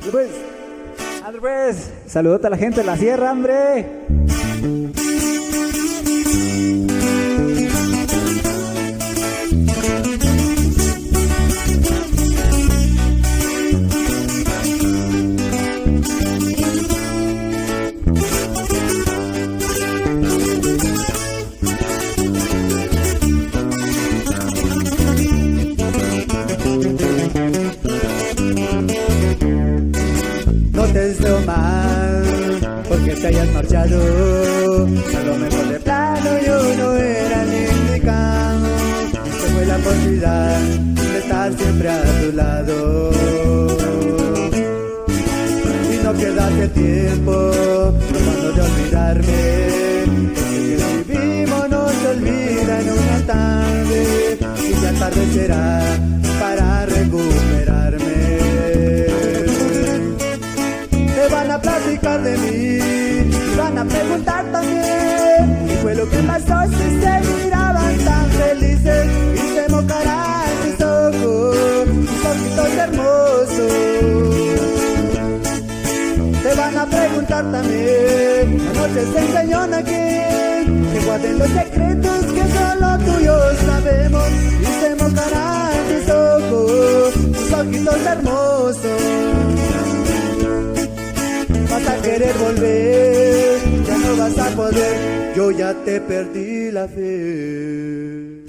Pues, André, pues, saludos a la gente de la sierra, hombre. No te deseo mal porque te hayas marchado. A lo mejor de plano yo no era el indicado. Esta fue la oportunidad de estar siempre a tu lado. Y no pierdas el tiempo tratando de olvidarme. Porque lo que vivimos no se olvida en una tarde. Y ya tarde será para recuperarme. Van a platicar de mí, van a preguntar también qué fue lo que pasó si se miraban tan felices y se mojarán tus ojos, tus ojitos hermosos. Te van a preguntar también, la noche se enseñó aquí, que guarden los secretos que solo tú y yo sabemos y se mojarán tus ojos, tus ojitos hermosos. Vas a querer volver, ya no vas a poder, yo ya te perdí la fe.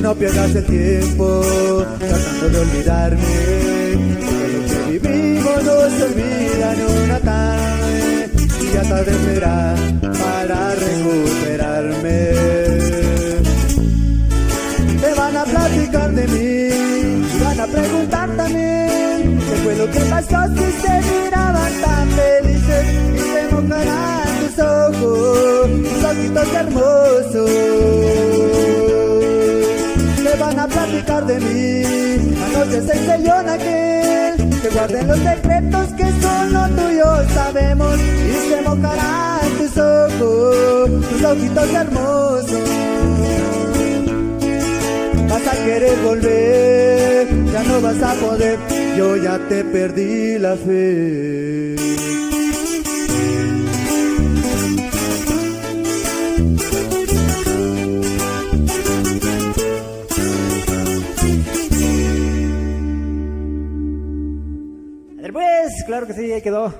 No pierdas el tiempo tratando de olvidarme, porque lo que vivimos no se olvida en una tarde, y ya tarde será para recuperarme. Te van a platicar de mí, van a preguntar también qué fue lo que pasó si se miraban tan felices y se mojarán tus ojos, tus ojitos hermosos. Van a platicar de mí, la noche se enseñó aquel, que guarden los secretos que solo tú y yo sabemos, y se mojarán tus ojos, tus ojitos hermosos. Vas a querer volver, ya no vas a poder, yo ya te perdí la fe. Pues, claro que sí, ahí quedó.